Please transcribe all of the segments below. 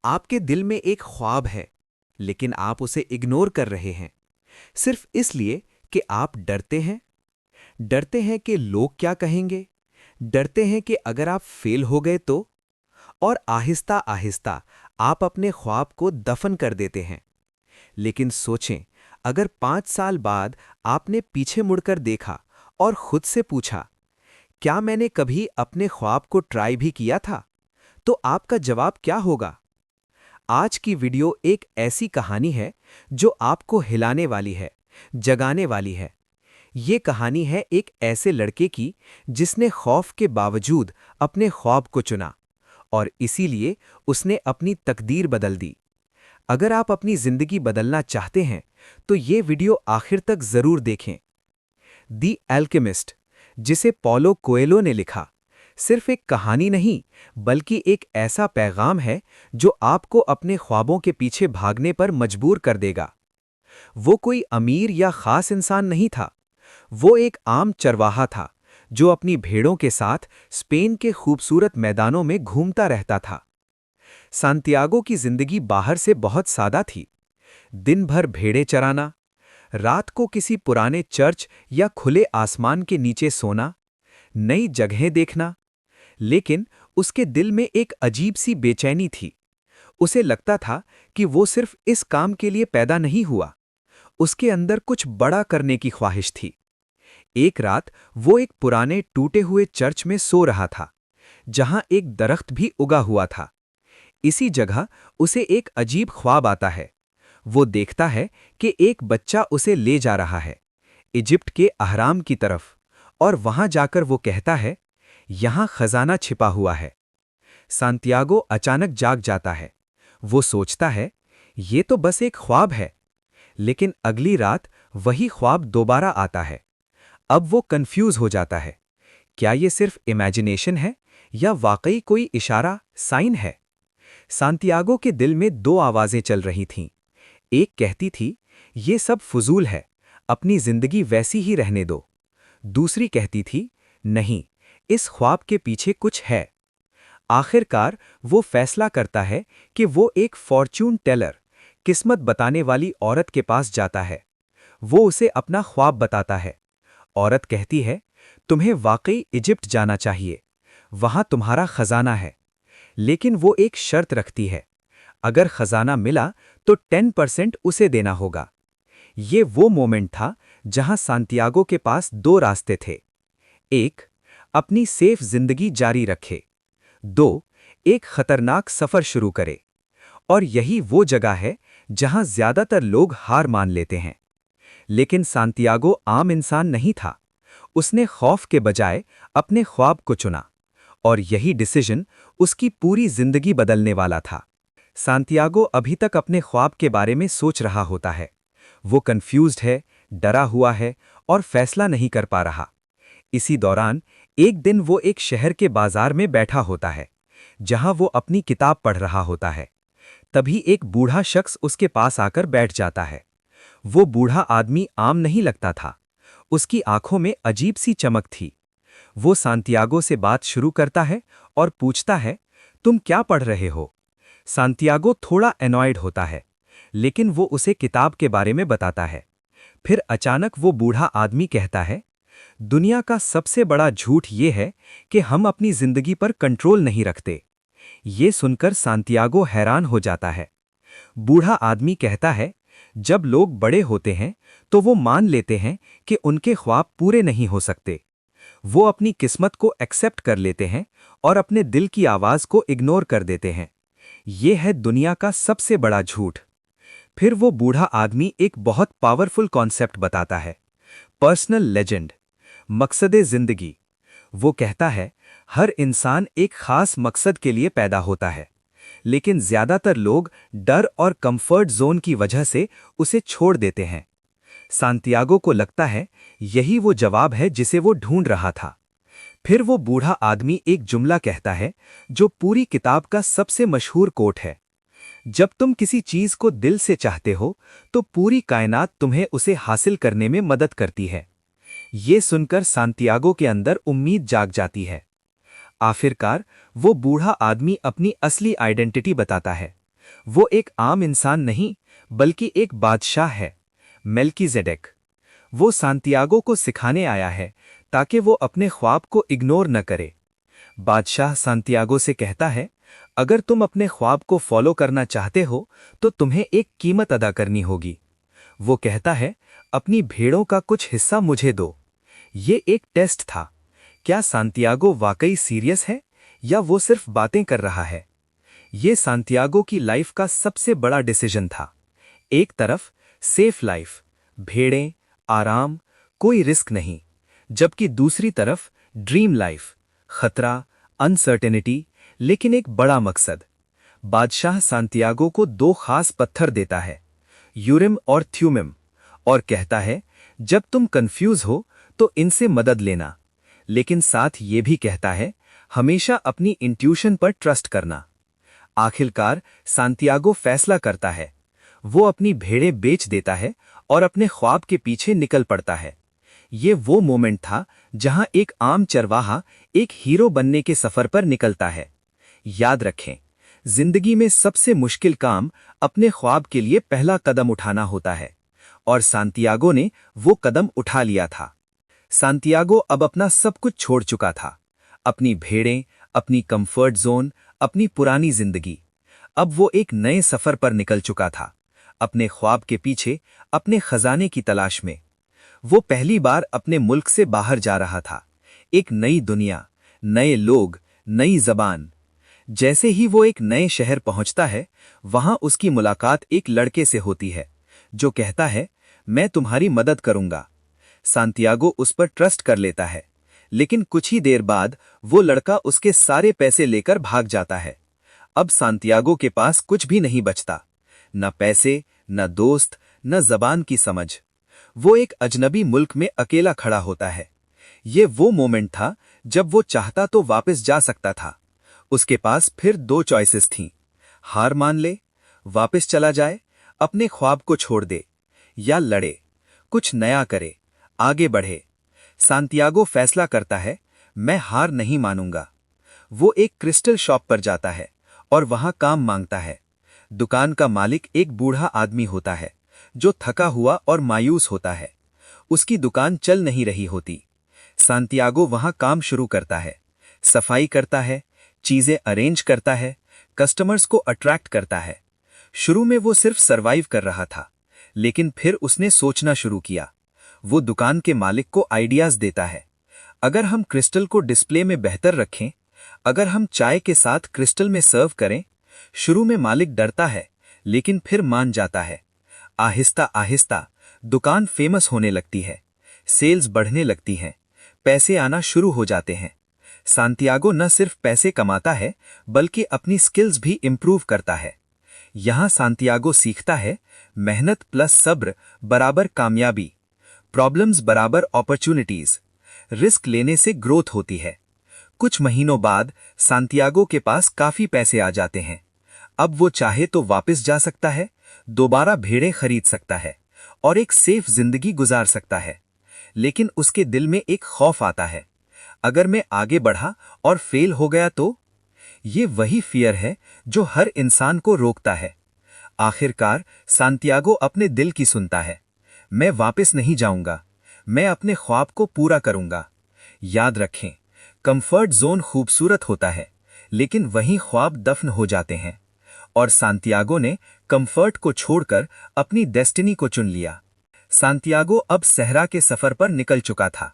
आपके दिल में एक ख्वाब है, लेकिन आप उसे इग्नोर कर रहे हैं, सिर्फ इसलिए कि आप डरते हैं। डरते हैं कि लोग क्या कहेंगे, डरते हैं कि अगर आप फेल हो गए तो। और आहिस्ता आहिस्ता आप अपने ख्वाब को दफन कर देते हैं। लेकिन सोचें, अगर 5 साल बाद आपने पीछे मुड़कर देखा और खुद से पूछा, क्या मैंने कभी अपने ख्वाब को ट्राई भी किया था, तो आपका जवाब क्या होगा? आज की वीडियो एक ऐसी कहानी है जो आपको हिलाने वाली है, जगाने वाली है। ये कहानी है एक ऐसे लड़के की जिसने खौफ के बावजूद अपने ख्वाब को चुना और इसीलिए उसने अपनी तकदीर बदल दी। अगर आप अपनी जिंदगी बदलना चाहते हैं तो ये वीडियो आखिर तक जरूर देखें। दी एल्केमिस्ट, जिसे पॉलो कोएल्हो ने लिखा, सिर्फ एक कहानी नहीं बल्कि एक ऐसा पैगाम है जो आपको अपने ख्वाबों के पीछे भागने पर मजबूर कर देगा। वो कोई अमीर या खास इंसान नहीं था। वो एक आम चरवाहा था जो अपनी भेड़ों के साथ स्पेन के खूबसूरत मैदानों में घूमता रहता था। सांतियागो की जिंदगी बाहर से बहुत सादा थी। दिन भर भेड़ें चराना, रात को किसी पुराने चर्च या खुले आसमान के नीचे सोना, नई जगहें देखना। लेकिन उसके दिल में एक अजीब सी बेचैनी थी। उसे लगता था कि वो सिर्फ इस काम के लिए पैदा नहीं हुआ, उसके अंदर कुछ बड़ा करने की ख्वाहिश थी। एक रात वो एक पुराने टूटे हुए चर्च में सो रहा था, जहां एक दरख्त भी उगा हुआ था। इसी जगह उसे एक अजीब ख्वाब आता है। वो देखता है कि एक बच्चा उसे ले जा रहा है, इजिप्ट के अहराम की तरफ, और वहां जाकर वो कहता है, यहां खजाना छिपा हुआ है। सांतियागो अचानक जाग जाता है। वो सोचता है, ये तो बस एक ख्वाब है। लेकिन अगली रात वही ख्वाब दोबारा आता है। अब वो कंफ्यूज हो जाता है, क्या ये सिर्फ इमेजिनेशन है या वाकई कोई इशारा, साइन है? सांतियागो के दिल में दो आवाजें चल रही थीं। एक कहती थी, ये सब फजूल है, अपनी जिंदगी वैसी ही रहने दो। दूसरी कहती थी, नहीं, इस ख्वाब के पीछे कुछ है। आखिरकार वो फैसला करता है कि वो एक फॉर्च्यून टेलर, किस्मत बताने वाली औरत के पास जाता है। वो उसे अपना ख्वाब बताता है। औरत कहती है, तुम्हें वाकई इजिप्ट जाना चाहिए, वहां तुम्हारा खजाना है। लेकिन वो एक शर्त रखती है, अगर खजाना मिला तो 10% उसे देना होगा। ये वो मोमेंट था जहां सांतियागो के पास दो रास्ते थे। एक, अपनी सेफ जिंदगी जारी रखे। दो, एक खतरनाक सफर शुरू करे। और यही वो जगह है जहां ज्यादातर लोग हार मान लेते हैं। लेकिन सांतियागो आम इंसान नहीं था। उसने खौफ के बजाय अपने ख्वाब को चुना, और यही डिसीजन उसकी पूरी जिंदगी बदलने वाला था। सांतियागो अभी तक अपने ख्वाब के बारे में सोच रहा होता है। वो कंफ्यूज्ड है, डरा हुआ है और फैसला नहीं कर पा रहा। इसी दौरान एक दिन वो एक शहर के बाजार में बैठा होता है, जहां वो अपनी किताब पढ़ रहा होता है। तभी एक बूढ़ा शख्स उसके पास आकर बैठ जाता है। वो बूढ़ा आदमी आम नहीं लगता था। उसकी आंखों में अजीब सी चमक थी। वो सांतियागो से बात शुरू करता है और पूछता है, तुम क्या पढ़ रहे हो? सांतियागो थोड़ा एनॉयड होता है, लेकिन वो उसे किताब के बारे में बताता है। फिर अचानक वो बूढ़ा आदमी कहता है, दुनिया का सबसे बड़ा झूठ ये है कि हम अपनी जिंदगी पर कंट्रोल नहीं रखते। ये सुनकर सांतियागो हैरान हो जाता है। बूढ़ा आदमी कहता है, जब लोग बड़े होते हैं तो वो मान लेते हैं कि उनके ख्वाब पूरे नहीं हो सकते। वो अपनी किस्मत को एक्सेप्ट कर लेते हैं और अपने दिल की आवाज को इग्नोर कर देते हैं। ये है दुनिया का सबसे बड़ा झूठ। फिर वो बूढ़ा आदमी एक बहुत पावरफुल कॉन्सेप्ट बताता है, पर्सनल लेजेंड, मकसदे जिंदगी। वो कहता है, हर इंसान एक खास मकसद के लिए पैदा होता है, लेकिन ज्यादातर लोग डर और कंफर्ट जोन की वजह से उसे छोड़ देते हैं। सांतियागो को लगता है यही वो जवाब है जिसे वो ढूंढ रहा था। फिर वो बूढ़ा आदमी एक जुमला कहता है जो पूरी किताब का सबसे मशहूर कोट है, जब तुम किसी चीज को दिल से चाहते हो तो पूरी कायनात तुम्हें उसे हासिल करने में मदद करती है। ये सुनकर सांतियागो के अंदर उम्मीद जाग जाती है। आखिरकार वो बूढ़ा आदमी अपनी असली आइडेंटिटी बताता है, वो एक आम इंसान नहीं, बल्कि एक बादशाह है, मेल्कीजेडेक। वो सांतियागो को सिखाने आया है ताकि वो अपने ख्वाब को इग्नोर न करे। बादशाह सांतियागो से कहता है, अगर तुम अपने ख्वाब को फॉलो करना चाहते हो तो तुम्हें एक कीमत अदा करनी होगी। वो कहता है, अपनी भेड़ों का कुछ हिस्सा मुझे दो। ये एक टेस्ट था। क्या सांतियागो वाकई सीरियस है या वो सिर्फ बातें कर रहा है? ये सांतियागो की लाइफ का सबसे बड़ा डिसीजन था। एक तरफ सेफ लाइफ, भेड़ें, आराम, कोई रिस्क नहीं, जबकि दूसरी तरफ ड्रीम लाइफ, खतरा, अनसर्टेनिटी, लेकिन एक बड़ा मकसद। बादशाह सांतियागो को दो खास पत्थर देता है, यूरिम और थ्यूमिम, और कहता है, जब तुम कंफ्यूज हो तो इनसे मदद लेना। लेकिन साथ ये भी कहता है, हमेशा अपनी इंट्यूशन पर ट्रस्ट करना। आखिरकार सांतियागो फैसला करता है। वो अपनी भेड़ें बेच देता है और अपने ख्वाब के पीछे निकल पड़ता है। ये वो मोमेंट था जहां एक आम चरवाहा एक हीरो बनने के सफर पर निकलता है। याद रखें, जिंदगी में सबसे मुश्किल काम अपने ख्वाब के लिए पहला कदम उठाना होता है, और सांतियागो ने वो कदम उठा लिया था। सांतियागो अब अपना सब कुछ छोड़ चुका था, अपनी भेड़ें, अपनी कंफर्ट जोन, अपनी पुरानी जिंदगी। अब वो एक नए सफर पर निकल चुका था, अपने ख्वाब के पीछे, अपने खजाने की तलाश में। वो पहली बार अपने मुल्क से बाहर जा रहा था, एक नई दुनिया, नए लोग, नई जबान। जैसे ही वो एक नए शहर पहुंचता है, वहां उसकी मुलाकात एक लड़के से होती है, जो कहता है, मैं तुम्हारी मदद करूंगा। सांतियागो उस पर ट्रस्ट कर लेता है, लेकिन कुछ ही देर बाद वो लड़का उसके सारे पैसे लेकर भाग जाता है। अब सांतियागो के पास कुछ भी नहीं बचता, न पैसे, न दोस्त, न जबान की समझ। वो एक अजनबी मुल्क में अकेला खड़ा होता है। ये वो मोमेंट था जब वो चाहता तो वापस जा सकता था। उसके पास फिर दो चॉइसेस थीं, हार मान ले, वापस चला जाए, अपने ख्वाब को छोड़ दे, या लड़े, कुछ नया करे, आगे बढ़े। सांतियागो फैसला करता है, मैं हार नहीं मानूंगा। वो एक क्रिस्टल शॉप पर जाता है और वहां काम मांगता है। दुकान का मालिक एक बूढ़ा आदमी होता है, जो थका हुआ और मायूस होता है। उसकी दुकान चल नहीं रही होती। सांतियागो वहां काम शुरू करता है, सफाई करता है, चीजें अरेंज करता है, कस्टमर्स को अट्रैक्ट करता है। शुरू में वो सिर्फ सरवाइव कर रहा था, लेकिन फिर उसने सोचना शुरू किया। वो दुकान के मालिक को आइडियाज देता है। अगर हम क्रिस्टल को डिस्प्ले में बेहतर रखें, अगर हम चाय के साथ क्रिस्टल में सर्व करें। शुरू में मालिक डरता है, लेकिन फिर मान जाता है। आहिस्ता आहिस्ता दुकान फेमस होने लगती है, सेल्स बढ़ने लगती हैं, पैसे आना शुरू हो जाते हैं। सांतियागो न सिर्फ पैसे कमाता है, बल्कि अपनी स्किल्स भी इंप्रूव करता है। यहां सांतियागो सीखता है, मेहनत प्लस सब्र बराबर कामयाबी, प्रॉब्लम्स बराबर अपॉर्चुनिटीज। रिस्क लेने से ग्रोथ होती है। कुछ महीनों बाद सांतियागो के पास काफी पैसे आ जाते हैं। अब वो चाहे तो वापस जा सकता है, दोबारा भेड़ें खरीद सकता है और एक सेफ जिंदगी गुजार सकता है। लेकिन उसके दिल में एक खौफ आता है, अगर मैं आगे बढ़ा और फेल हो गया तो? ये वही फियर है जो हर इंसान को रोकता है। आखिरकार सांतियागो अपने दिल की सुनता है। मैं वापस नहीं जाऊंगा, मैं अपने ख्वाब को पूरा करूंगा। याद रखें, कंफर्ट जोन खूबसूरत होता है, लेकिन वहीं ख्वाब दफन हो जाते हैं। और सांतियागो ने कंफर्ट को छोड़कर अपनी डेस्टिनी को चुन लिया। सांतियागो अब सहरा के सफर पर निकल चुका था,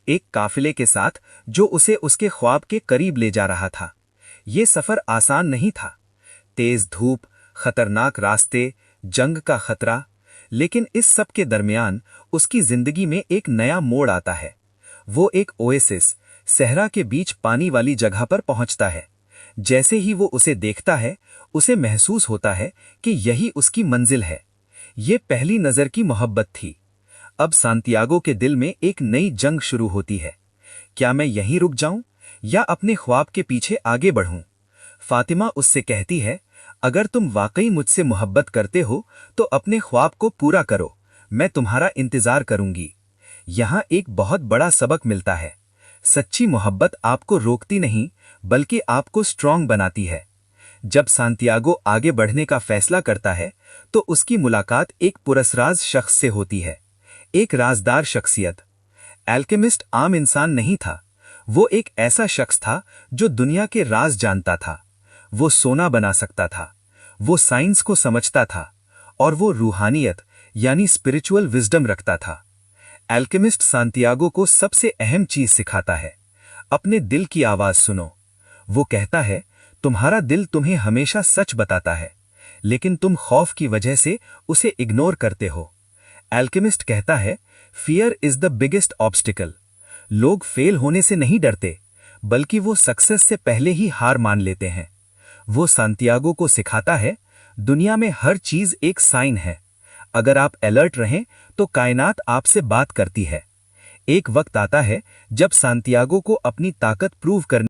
एक काफिले के साथ जो उसे उसके ख्वाब के करीब ले जा रहा था। ये सफर आसान नहीं था, तेज धूप, खतरनाक रास्ते, जंग का खतरा। लेकिन इस सब के दरमियान उसकी जिंदगी में एक नया मोड़ आता है। वो एक ओएसिस, सहरा के बीच पानी वाली जगह पर पहुंचता है। जैसे ही वो उसे देखता है, उसे महसूस होता है कि यही उसकी मंजिल है। ये पहली नजर की मोहब्बत थी। अब सांतियागो के दिल में एक नई जंग शुरू होती है। क्या मैं यहीं रुक जाऊं या अपने ख्वाब के पीछे आगे बढ़ूं? फातिमा उससे कहती है, अगर तुम वाकई मुझसे मोहब्बत करते हो तो अपने ख्वाब को पूरा करो, मैं तुम्हारा इंतजार करूंगी। यहां एक बहुत बड़ा सबक मिलता है, सच्ची मोहब्बत आपको रोकती नहीं, बल्कि आपको स्ट्रांग बनाती है। जब सांतियागो आगे बढ़ने का फैसला करता है तो उसकी मुलाकात एक पुरस्राज शख्स से होती है, एक राजदार शख्सियत। एल्केमिस्ट आम इंसान नहीं था, वो एक ऐसा शख्स था जो दुनिया के राज जानता था। वो सोना बना सकता था, वो साइंस को समझता था, और वो रूहानियत यानी स्पिरिचुअल विजडम रखता था। एल्केमिस्ट सांतियागो को सबसे अहम चीज सिखाता है, अपने दिल की आवाज सुनो। वो कहता है, तुम्हारा दिल तुम्हें हमेशा सच बताता है, लेकिन तुम खौफ की वजह से उसे इग्नोर करते हो। एल्केमिस्ट कहता है, fear is the biggest obstacle. लोग फेल होने से नहीं डरते, बल्कि वो सक्सेस से पहले ही हार मान लेते हैं। वो सांतियागो को सिखाता है, दुनिया में हर चीज एक साइन है। अगर आप अलर्ट रहें तो कायनात आपसे बात करती है। एक वक्त आता है जब सांतियागो को अपनी ताकत प्रूव करने